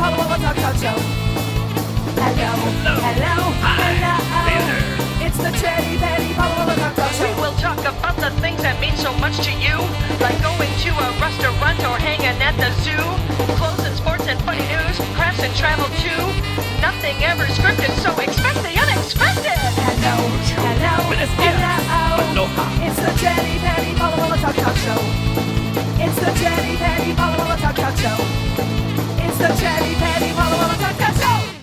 Paula Walla Talk Show. Hello, hello, hello. Hey there. It's the Chatty Paula Walla Talk Show. We will talk about the things that mean so much to you, like going to a restaurant or hanging at the zoo. Clothes and sports and funny news, crafts and travel too. Nothing ever scripted, so expect the unexpected. Hello, hello, Buenos dias. hello. Aloha. It's the Chatty Paula Walla Talk Show. It's the Chatty Paula Walla Talk Show. It's the Chatty Paula Walla Talk Show.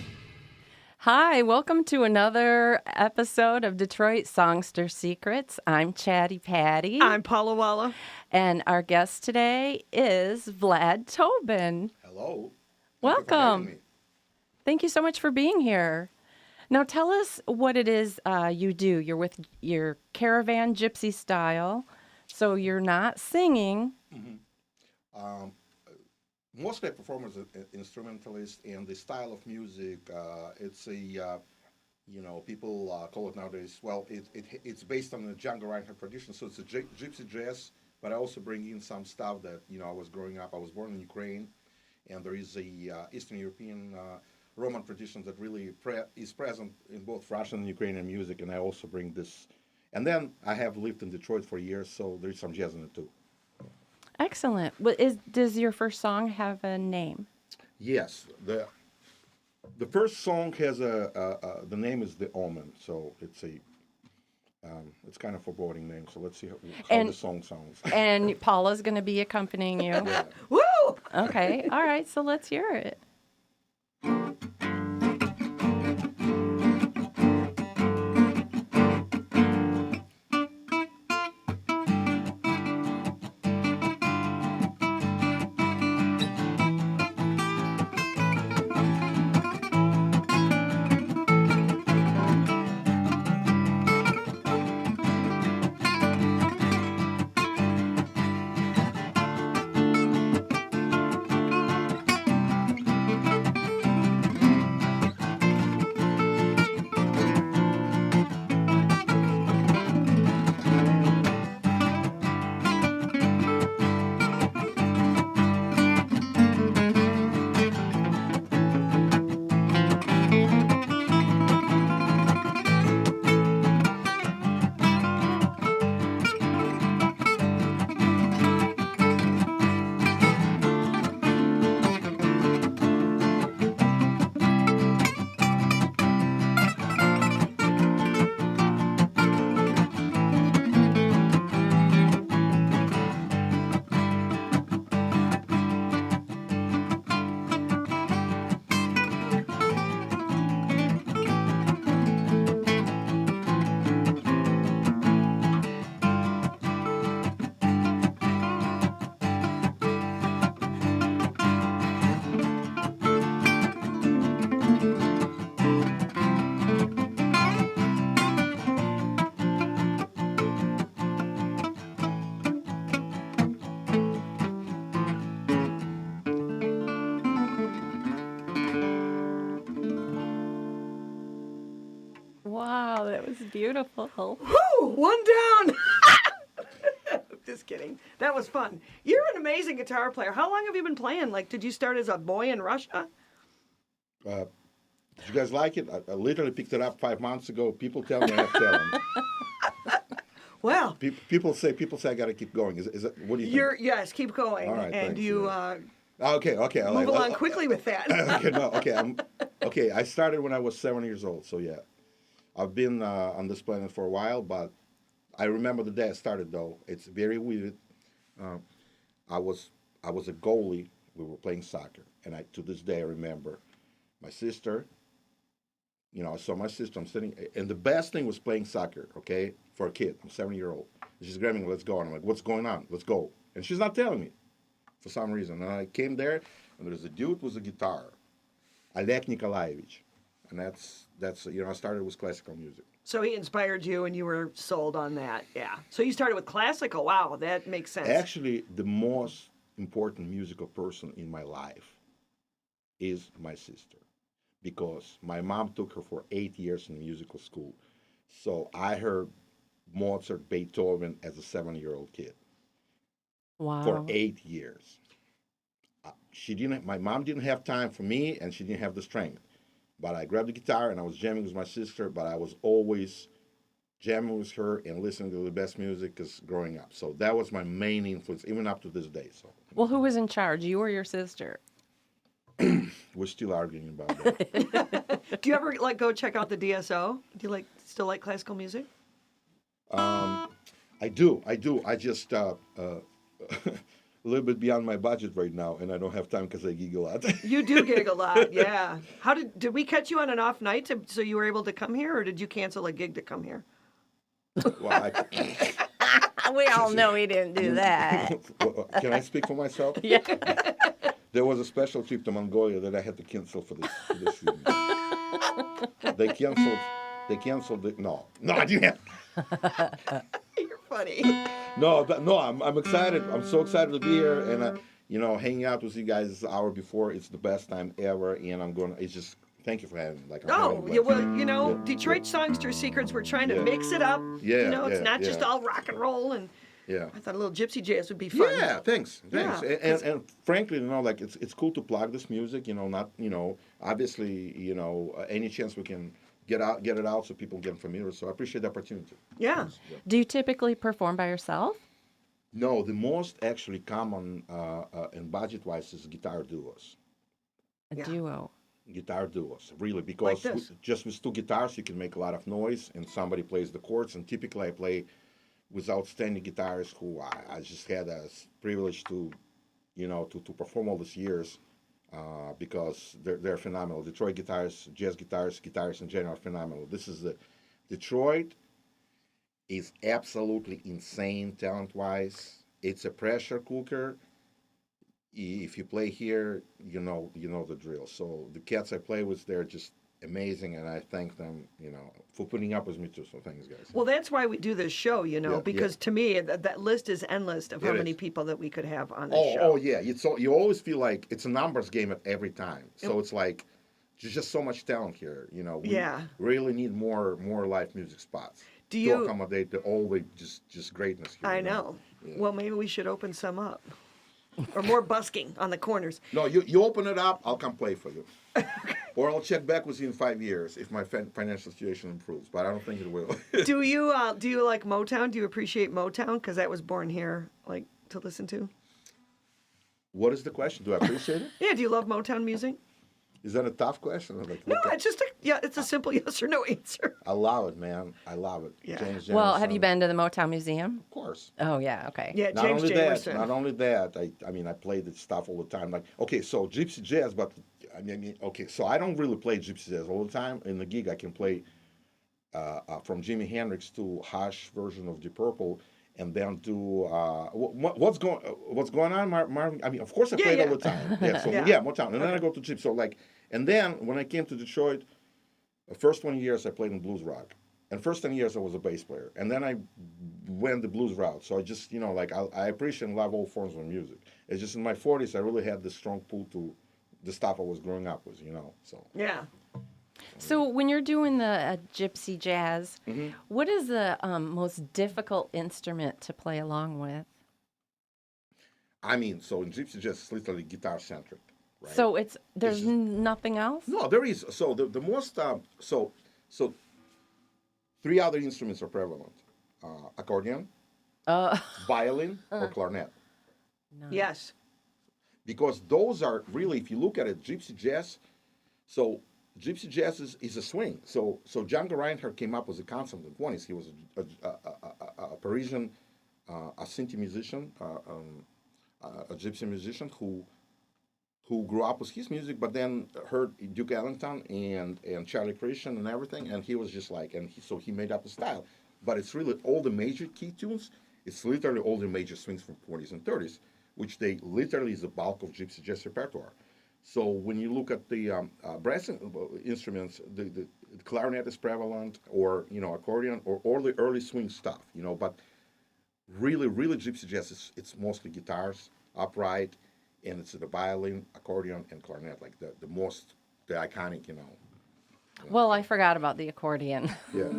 Hi, welcome to another episode of Detroit Songster Secrets. I'm Chatty Patty. I'm Paula Walla. And our guest today is Vlad Tovbin. Hello. Welcome. Thank you so much for being here. Now tell us what it is you do. You're with your caravan gypsy style, so you're not singing. Mostly I perform as an instrumentalist, and the style of music, it's a, people call it nowadays, well, it's based on the Django Reinhardt tradition, so it's a gypsy jazz, but I also bring in some stuff that, I was growing up, I was born in Ukraine, and there is a Eastern European Roman tradition that really is present in both Russian and Ukrainian music, and I also bring this. And then I have lived in Detroit for years, so there's some jazz in it too. Excellent. Does your first song have a name? Yes, the first song has the name is The Omen, so it's it's kind of foreboding name. So let's see how the song sounds. And Paula's going to be accompanying you. Yeah. Woo! Okay. All right. So let's hear it. Wow, that was beautiful. Woo! One down! Just kidding. That was fun. You're an amazing guitar player. How long have you been playing? Like, did you start as a boy in Russia? Did you guys like it? I literally picked it up 5 months ago. People tell me I have talent. Well, People say I got to keep going. Is it? What do you think? yes, keep going. All right, and thanks, you Okay. move along quickly with that. Okay. I started when I was 7 years old. So yeah, I've been on this planet for a while, but I remember the day I started. Though it's very weird. I was a goalie. We were playing soccer, and to this day I remember my sister. I saw my sister. I'm sitting, and the best thing was playing soccer. Okay, for a kid, I'm 7-year-old. She's grabbing me, let's go, and I'm like, what's going on? Let's go, and she's not telling me, for some reason. And I came there, and there's a dude with a guitar, Oleg Nikolaevich, and that's I started with classical music. So he inspired you, and you were sold on that. Yeah. So you started with classical. Wow, that makes sense. Actually, the most important musical person in my life is my sister, because my mom took her for 8 years in musical school. So I heard Mozart, Beethoven as a 7-year-old kid. Wow. For 8 years. my mom didn't have time for me, and she didn't have the strength. But I grabbed the guitar and I was jamming with my sister, but I was always jamming with her and listening to the best music because growing up. So that was my main influence, even up to this day. So Well, who was in charge, you or your sister? we're still arguing about that. Do you ever like go check out the DSO? Do you still like classical music? I do. I just a little bit beyond my budget right now, and I don't have time because I gig a lot. You do gig a lot, yeah. How did we catch you on an off night so you were able to come here, or did you cancel a gig to come here? Well, We all know he didn't do that. Can I speak for myself? Yeah. There was a special trip to Mongolia that I had to cancel for this evening. They canceled it. No, I didn't. You're funny. No, I'm excited. I'm so excited to be here, and hanging out with you guys the hour before. It's the best time ever, and it's just thank you for having me. Detroit Songster Secrets. We're trying to mix it up. Yeah, it's not just all rock and roll, and I thought a little gypsy jazz would be fun. Yeah, thanks. Yeah. And frankly, it's cool to plug this music. Obviously, any chance we can get it out so people get familiar. So I appreciate the opportunity. Yeah. Do you typically perform by yourself? No, the most actually common and budget-wise is guitar duos. A duo. Guitar duos, really, because Like this. just with two guitars you can make a lot of noise, and somebody plays the chords. And typically, I play with outstanding guitarists who I just had a privilege to perform all these years. Because they're phenomenal. Detroit guitarists, jazz guitarists in general are phenomenal. Detroit is absolutely insane talent-wise. It's a pressure cooker. If you play here, you know the drill. So the cats I play with, they're just amazing, and I thank them, for putting up with me too. So thanks, guys. Well, that's why we do this show, because to me that list is endless of how It many is. people that we could have on the show. Oh yeah. You always feel like it's a numbers game at every time. So it's like there's just so much talent here. We really need more live music spots to accommodate all the just greatness here. I know. Yeah. Well, maybe we should open some up. Or more busking on the corners. No, you open it up, I'll come play for you. Or I'll check back with you in 5 years if my financial situation improves, but I don't think it will. Do you like Motown? Do you appreciate Motown? Because that was born here, to listen to. What is the question? Do I appreciate it? Yeah, do you love Motown music? Is that a tough question? No, it's just it's a simple yes or no answer. I love it, man. I love it. Yeah. James Well, Jamerson, have you been to the Motown Museum? Of course. Oh, yeah, okay. Yeah, Not James only Jamerson. that, I play the stuff all the time. So gypsy jazz, but so I don't really play gypsy jazz all the time. In the gig, I can play from Jimi Hendrix to Hush version of Deep Purple, and then do what's going on, Marvin? Of course I play it all the time. Yeah, so Motown, and then I go to gypsy. So and then when I came to Detroit, the first 20 years I played in blues rock. And first 10 years I was a bass player. And then I went the blues route. So I just, I appreciate and love all forms of music. It's just in my 40s I really had this strong pull to the stuff I was growing up with, so. Yeah. So when you're doing the gypsy jazz, what is the most difficult instrument to play along with? So in gypsy jazz it's literally guitar-centric. Right? So there's nothing else? No, there is. So the most, so 3 other instruments are prevalent. Accordion, violin, or clarinet. No. Yes. Because those are really, if you look at it, gypsy jazz, so gypsy jazz is a swing. So Django Reinhardt came up with a concept in the 20s. He was a Parisian, a Sinti musician, a gypsy musician who grew up with his music, but then heard Duke Ellington and Charlie Christian and everything, and he was just so he made up a style. But it's really all the major key tunes. It's literally all the major swings from 40s and 30s, which they literally is the bulk of gypsy jazz repertoire. So when you look at the brass instruments, the clarinet is prevalent, or accordion, or all the early swing stuff, But really gypsy jazz it's mostly guitars, upright. And it's the violin, accordion, and clarinet, the iconic, Well, I forgot about the accordion. Yeah.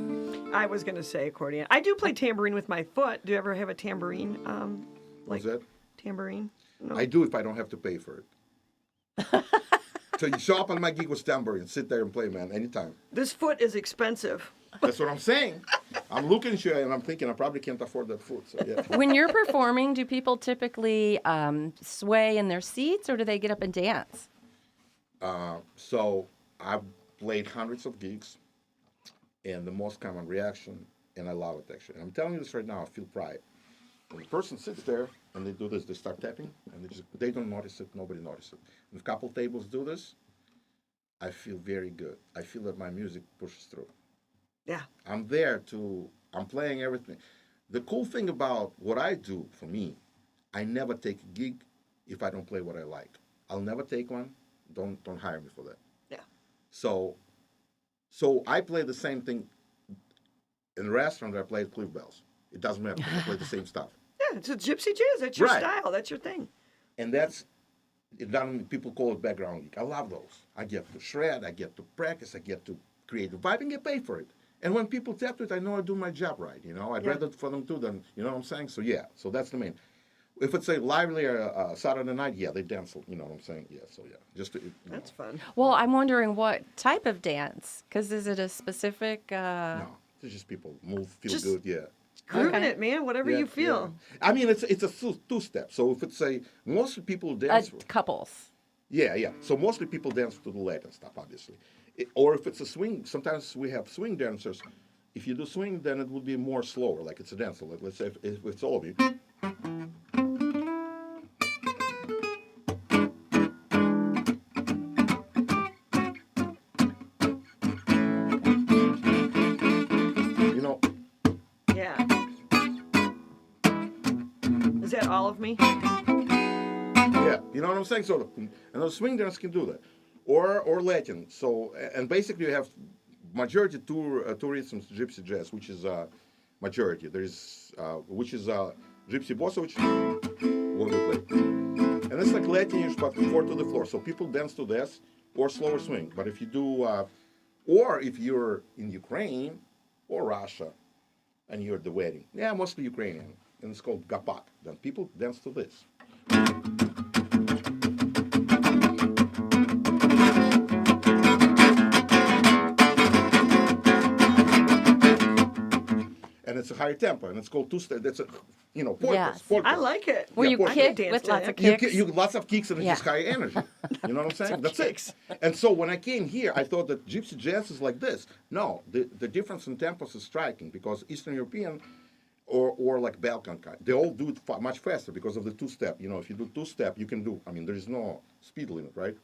I was going to say accordion. I do play tambourine with my foot. Do you ever have a tambourine? What's that? Tambourine? No. I do if I don't have to pay for it. So you show up on my gig with tambourine, sit there and play, man, anytime. This foot is expensive. That's what I'm saying. I'm looking at you and I'm thinking I probably can't afford that food. So yeah. When you're performing, do people typically sway in their seats or do they get up and dance? So I've played hundreds of gigs, and the most common reaction, and I love it actually. And I'm telling you this right now, I feel pride. When the person sits there and they do this, they start tapping, and they don't notice it, nobody notices it. If a couple tables do this, I feel very good. I feel that my music pushes through. Yeah. I'm playing everything. The cool thing about what I do for me, I never take a gig if I don't play what I like. I'll never take one. Don't hire me for that. Yeah. So I play the same thing in a restaurant that I play at Cliff Bells. It doesn't matter. I play the same stuff. Yeah, it's a gypsy jazz. That's your Right. style. That's your thing. And people call it background gig. I love those. I get to shred, I get to practice, I get to create the vibe and get paid for it. And when people tap to it, I know I do my job right. I'd Yeah. rather for them too than, you know what I'm saying? So yeah, so that's the main. If it's a lively Saturday night, yeah, they dance, you know what I'm saying? Yeah, so yeah. That's fun. Well, I'm wondering what type of dance, because is it a specific... No, it's just people move, feel Just- good, yeah. Grooving Okay. it, man. Whatever Yeah, you feel. yeah. I mean, it's a two-step. So if it's mostly people dance. couples. Yeah. So mostly people dance to the Latin stuff, obviously. Or if it's a swing, sometimes we have swing dancers. If you do swing, then it would be more slower, like it's a dance. Like let's say if it's all of you. You know, Yeah. Is that all of me? yeah, you know what I'm saying? So, and those swing dancers can do that, or Latin. So, and basically you have majority two rhythms, gypsy jazz, which is majority. There's which is gypsy bossa, which what we play, and it's like Latinish but 4 to the floor. So people dance to this or slower swing. But if you do, or if you're in Ukraine or Russia, and you're at the wedding, yeah, mostly Ukrainian, and it's called gapak. Then people dance to this. And it's a higher tempo, and it's called two-step. That's a, polkas. Yes. polkas. I like it. Where Yeah, you polka. kick dance with to lots that. of kicks. You lots of kicks and it's Yeah. just high energy. You know what I'm saying? That's kicks. it. And so when I came here, I thought that gypsy jazz is like this. No, the difference in tempos is striking because Eastern European or like Balkan kind, they all do it much faster because of the two-step. If you do two-step, you can do. I mean, there is no speed limit, right?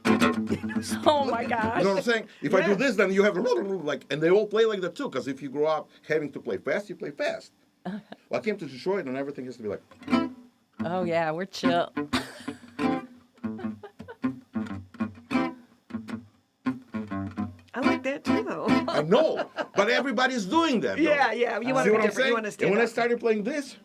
Oh my gosh. You know what I'm saying? If I do this, then you have like, and they all play like that too. Because if you grow up having to play fast, you play fast. Well, I came to Detroit, and everything has to be like. Oh yeah, we're chill. I like that too, though. I know, but everybody's doing that. Though. Yeah. You want See to be what I'm different. saying? You want to stand And when I up. started playing this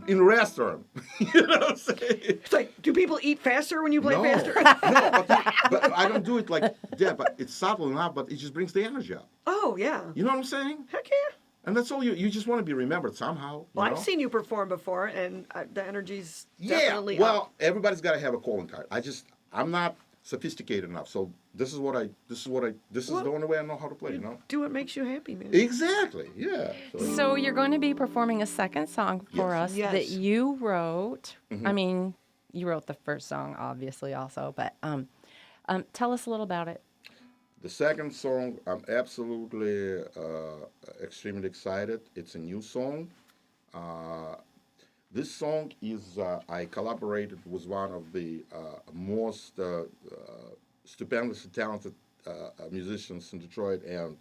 in a restaurant, you know what I'm saying? It's like, do people eat faster when you play No, faster? no, but I don't do it like that. But it's subtle enough, but it just brings the energy up. Oh, yeah. You know what I'm saying? Heck yeah. And that's all you just want to be remembered somehow. You Well, know? I've seen you perform before, and the energy's Yeah, definitely well, up. everybody's got to have a calling card. I'm not sophisticated enough, so this is the only way I know how to play. Do what makes you happy, man. Exactly. Yeah. So you're going to be performing a second song for us Yes. that you wrote. Mm-hmm. I mean, you wrote the first song, obviously, also, but tell us a little about it. The second song, I'm absolutely extremely excited. It's a new song. This song is, I collaborated with one of the most stupendously talented musicians in Detroit and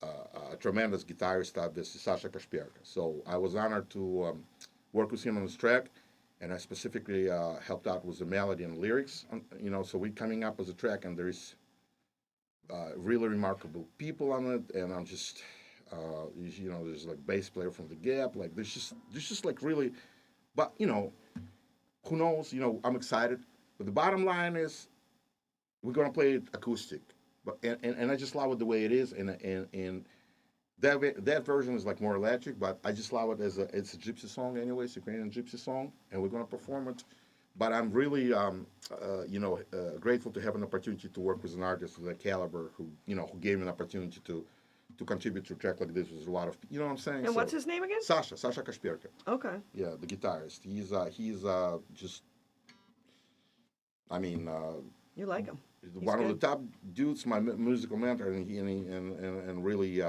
a tremendous guitarist of this, Sasha Kashperka. So I was honored to work with him on this track, and I specifically helped out with the melody and lyrics. So we're coming up with a track, and there is really remarkable people on it, and I'm just, there's like bass player from the Gap, like there's just like really, but who knows? I'm excited, but the bottom line is, we're gonna play it acoustic, but and I just love it the way it is, and that version is like more electric, but I just love it it's a gypsy song anyway, it's a Ukrainian gypsy song, and we're gonna perform it But I'm really, grateful to have an opportunity to work with an artist of that caliber who gave me an opportunity to contribute to a track like this with a lot of, you know what I'm saying? And what's his name again? Sasha Kashperka. Okay. Yeah, the guitarist. He's just, I mean, You like him. one of the top dudes, my musical mentor, and really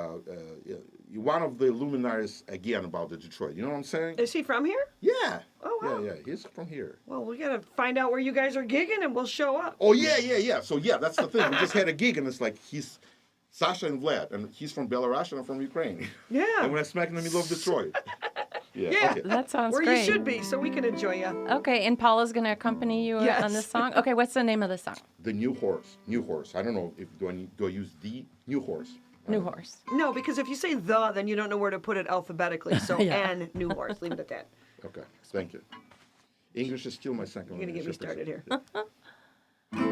one of the luminaries again about the Detroit. You know what I'm saying? Is he from here? Yeah. Oh, wow. Yeah. He's from here. Well, we got to find out where you guys are gigging and we'll show up. Oh yeah. So yeah, that's the thing. We just had a gig, and it's like he's Sasha and Vlad, and he's from Belarus and I'm from Ukraine. Yeah. And we're smack in the middle of Detroit. Yeah. Yeah. Okay. That sounds Where great. you should be so we can enjoy you. Okay, and Paula's going to accompany you Yes. on this song? Okay, what's the name of the song? The New Horse. I don't know if do I use the New Horse. New Horse. No, because if you say the, then you don't know where to put it alphabetically. So, Yeah. and new horse. Leave it at that. Okay. Thank you. English is still my second You're going to language. get me started here.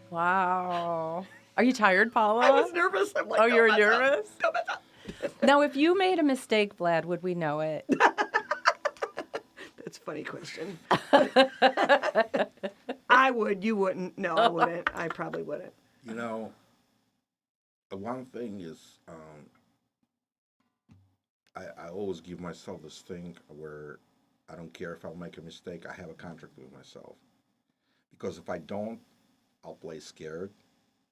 Wow. Are you tired, Paula? I was nervous. I'm like, Oh, don't you were mess up. nervous? Don't mess up. Now, if you made a mistake, Vlad, would we know it? That's a funny question. I would. You wouldn't. No, I wouldn't. I probably wouldn't. You know, one thing is, I always give myself this thing where I don't care if I'll make a mistake. I have a contract with myself. Because if I don't, I'll play scared,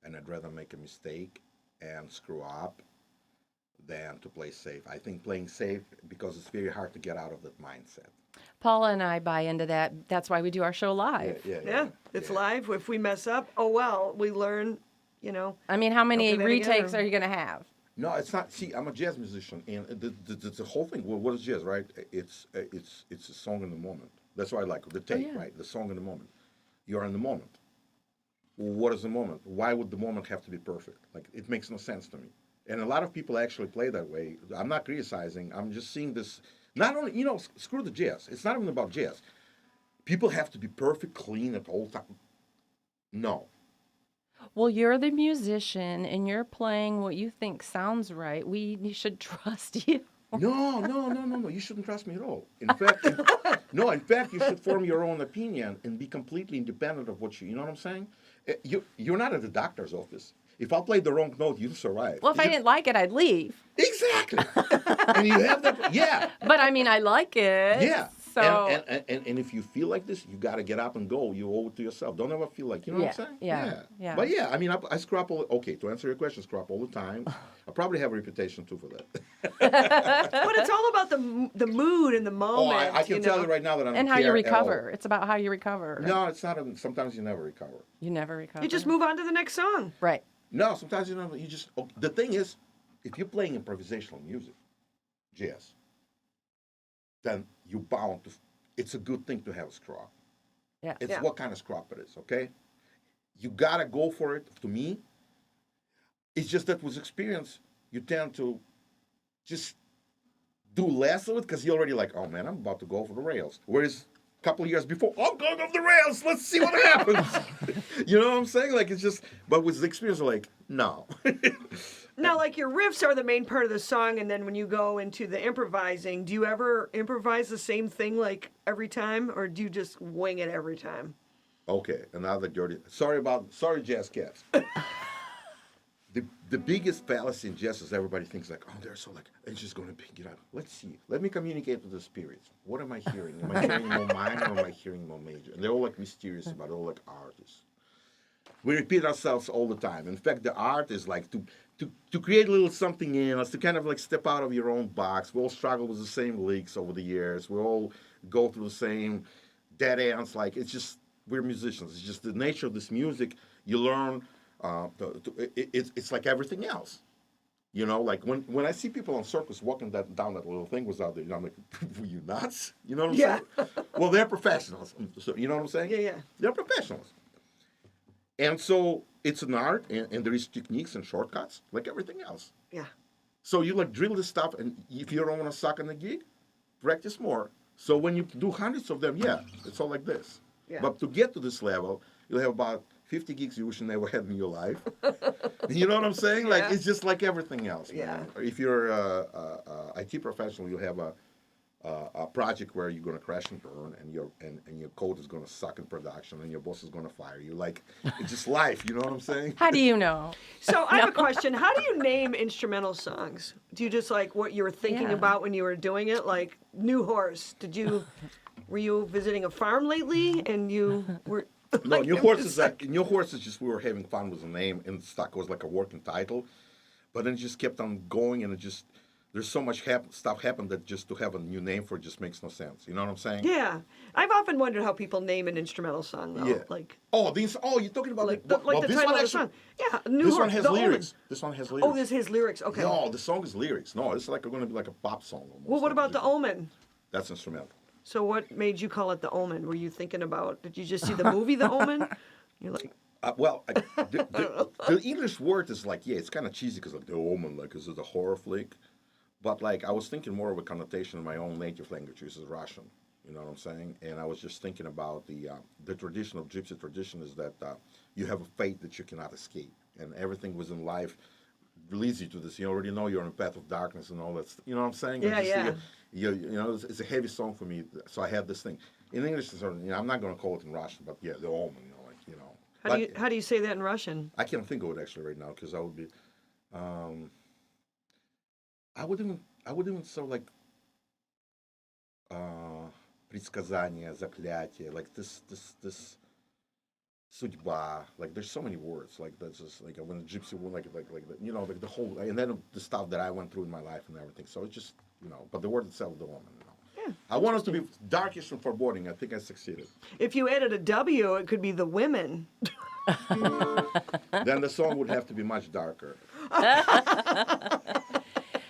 and I'd rather make a mistake and screw up than to play safe. I think playing safe because it's very hard to get out of that mindset. Paula and I buy into that. That's why we do our show live. Yeah, it's yeah. live. If we mess up, oh well, we learn, you know. I mean, how many do that again, retakes or- are you going to have? No, it's not. See, I'm a jazz musician, and the whole thing. Well, what is jazz, right? It's a song in the moment. That's why I like the tape, yeah. right? The song in the moment. You're in the moment. What is the moment? Why would the moment have to be perfect? Like, it makes no sense to me. And a lot of people actually play that way. I'm not criticizing. I'm just seeing this. Not only, screw the jazz. It's not even about jazz. People have to be perfect, clean at all time. No. Well, you're the musician and you're playing what you think sounds right. We should trust you. No. You shouldn't trust me at all. In fact, in fact, you should form your own opinion and be completely independent of what you know what I'm saying? You're not at the doctor's office. If I played the wrong note, you'd survive. Well, if I didn't like it, I'd leave. Exactly. And you have that, yeah. But I mean, I like it. Yeah. So And if you feel like this, you got to get up and go. You owe it to yourself. Don't ever feel like, you know what I'm saying? Yeah. But yeah, I mean, I screw up okay, to answer your question, screw up all the time. I probably have a reputation too for that. But it's all about the mood and the moment. I can tell you right now that I don't and how you care at all. recover. It's about how you recover. No, it's not. Sometimes you never recover. You never recover. You just move on to the next song. Right. No, sometimes you don't. You just. The thing is, if you're playing improvisational music, jazz, then you're bound to. It's a good thing to have a screw up. Yeah. It's Yeah. what kind of screw up it is, okay? You gotta go for it. To me, it's just that with experience, you tend to just do less of it because you're already like, oh man, I'm about to go for the rails. Whereas a couple of years before, I'm going off the rails. Let's see what happens. You know what I'm saying? Like, it's just, but with the experience, like, no. Now, like, your riffs are the main part of the song, and then when you go into the improvising, do you ever improvise the same thing, like, every time, or do you just wing it every time? Okay, another dirty. Sorry, Jazz Cats. The biggest fallacy in jazz is everybody thinks like, oh, they're so like, it's just going to pick it up. Let's see. Let me communicate with the spirits. What am I hearing? Am I hearing more minor or am I hearing more major? And they're all like mysterious about it, all like artists. We repeat ourselves all the time. In fact, the art is like to create a little something in us, to kind of like step out of your own box. We all struggle with the same leaks over the years. We all go through the same dead ends. Like, it's just, we're musicians. It's just the nature of this music. You learn. It's like everything else, you know. Like when I see people on circus walking down that little thing was out there, I'm like, were you nuts? You know what I'm saying? Well, they're professionals. So, you know what I'm saying? Yeah. They're professionals, and so it's an art, and there is techniques and shortcuts like everything else. Yeah. So you like drill this stuff, and if you don't want to suck on the gig, practice more. So when you do hundreds of them, it's all like this. Yeah. But to get to this level, you'll have about 50 gigs you wish you never had in your life. You know what I'm saying? Like, Yeah. it's just like everything else. Yeah. Man. If you're a IT professional, you have a project where you're going to crash and burn, and your code is going to suck in production, and your boss is going to fire you. Like, it's just life. You know what I'm saying? How do you know? So I have a question. How do you name instrumental songs? Do you just like what you were thinking Yeah. about when you were doing it? Like New Horse. Were you visiting a farm lately and you were... No, like, New it Horse was is like, New Horse is just, we were having fun with the name, and stuck. It was like a working title, but then it just kept on going, and it just, there's so much stuff happened that just to have a new name for it just makes no sense. You know what I'm saying? Yeah. I've often wondered how people name an instrumental song, though. Yeah. Like You're talking about the title this of one the actually, song. Yeah, New this Horse, one has The Omen. lyrics. This one has lyrics. Oh, this is his lyrics. Okay. No, the song is lyrics. No, it's like going to be like a pop song almost. Well, what like about The music. Omen? That's instrumental. So what made you call it The Omen? Were you thinking about, did you just see the movie The Omen? You're like, The English word is like, it's kind of cheesy because like the Omen, like, is it a horror flick? But like, I was thinking more of a connotation in my own native language, which is Russian. You know what I'm saying? And I was just thinking about the tradition of gypsy tradition is that you have a fate that you cannot escape, and everything within life leads you to this. You already know you're on a path of darkness and all that. You know what I'm saying? Yeah, And just, yeah. You know, it's a heavy song for me. So I had this thing in English. I'm not going to call it in Russian, but the Omen. how do you say that in Russian? I can't think of it actually right now because I would be, I would even so like, предсказание, заклятие, like this. Sujba, like there's so many words, like that's just like when a gypsy woman, like the whole, and then the stuff that I went through in my life and everything. So it's just, but the word itself, the woman, Yeah, I want it to be darkish and foreboding. I think I succeeded. If you added a W, it could be the women. Then the song would have to be much darker.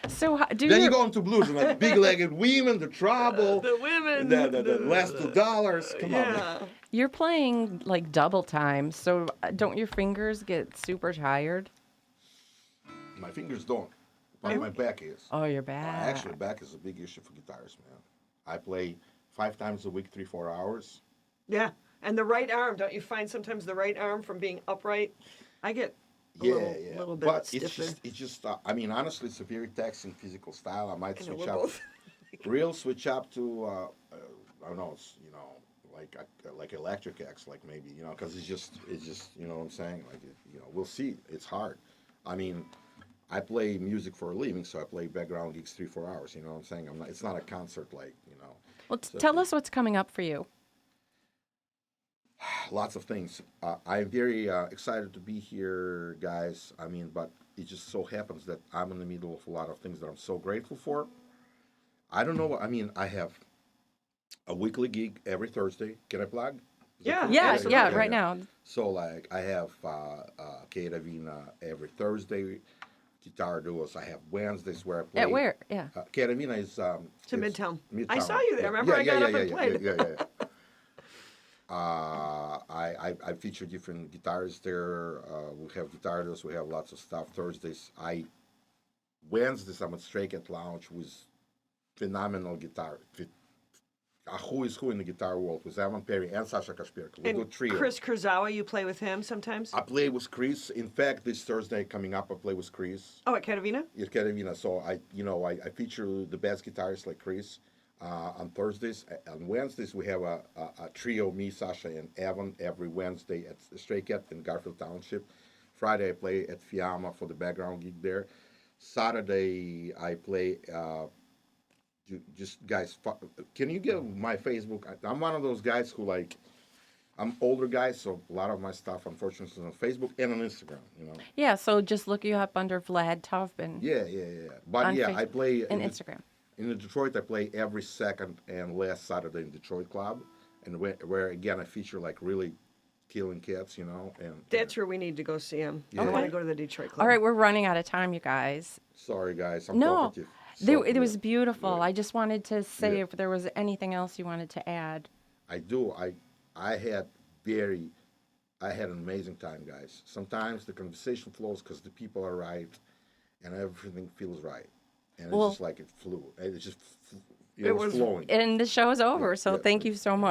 So Then you go into blues and like big-legged women, the trouble, The women. the last $2. Come on. Yeah. you're playing like double time, so don't your fingers get super tired? My fingers don't, but my back is. Oh, your back. Actually, back is a big issue for guitarists, man. I play 5 times a week, 3-4 hours. Yeah. And the right arm, don't you find sometimes the right arm from being upright? I get a little bit But stiff it's just. I mean, honestly, it's a very taxing physical style. I might I know, switch we're up, both. switch up to, I don't know, like electric X, like maybe, because it's just, you know what I'm saying? Like, we'll see. It's hard. I mean, I play music for a living, so I play background gigs 3-4 hours. You know what I'm saying? It's not a concert, like. Well, So- tell us what's coming up for you. Lots of things. I'm very excited to be here, guys. I mean, but it just so happens that I'm in the middle of a lot of things that I'm so grateful for. I don't know what, I mean, I have a weekly gig every Thursday. Can I plug? Is that Yeah. cool? Yeah, sure. yeah, right now. So, like, I have Caravina every Thursday, guitar duos. I have Wednesdays where I play. At where? Yeah. Caravina is... To it's Midtown. I saw you there. Yeah. Remember I got up and played. Yeah. I feature different guitarists there. We have guitar duos. We have lots of stuff. Thursdays, Wednesdays, I'm at Stray Cat Lounge with phenomenal guitar. Who is who in the guitar world with Evan Perry and Sasha Kashpirka. We do And trio. Chris Kurzawa, you play with him sometimes? I play with Chris. In fact, this Thursday coming up, I play with Chris. Oh, at Katavina? At Caravina. So I feature the best guitarists like Chris on Thursdays. On Wednesdays, we have a trio, me, Sasha, and Evan every Wednesday at Stray Cat in Garfield Township. Friday, I play at Fiamma for the background gig there. Saturday, I play. Just guys, can you give my Facebook? I'm one of those guys who I'm older guy, so a lot of my stuff, unfortunately, is on Facebook and on Instagram. Yeah, so just look you up under Vlad Tovbin. Yeah. But On I Facebook play and Instagram. in Detroit. I play every second and last Saturday in Detroit Club, and where again I feature like really killing cats, And That's where we need to go see him. I Yeah. want to go to the Detroit Club. All right, we're running out of time, you guys. sorry guys, I'm No, talkative. So, it was beautiful. yeah. I just wanted to say Yeah. if there was anything else you wanted to add. I do. I had an amazing time, guys. Sometimes the conversation flows because the people are right, and everything feels right, and Well- it's just like it flew. It just It was was- flowing. And the show is over, so Yeah. thank you so much.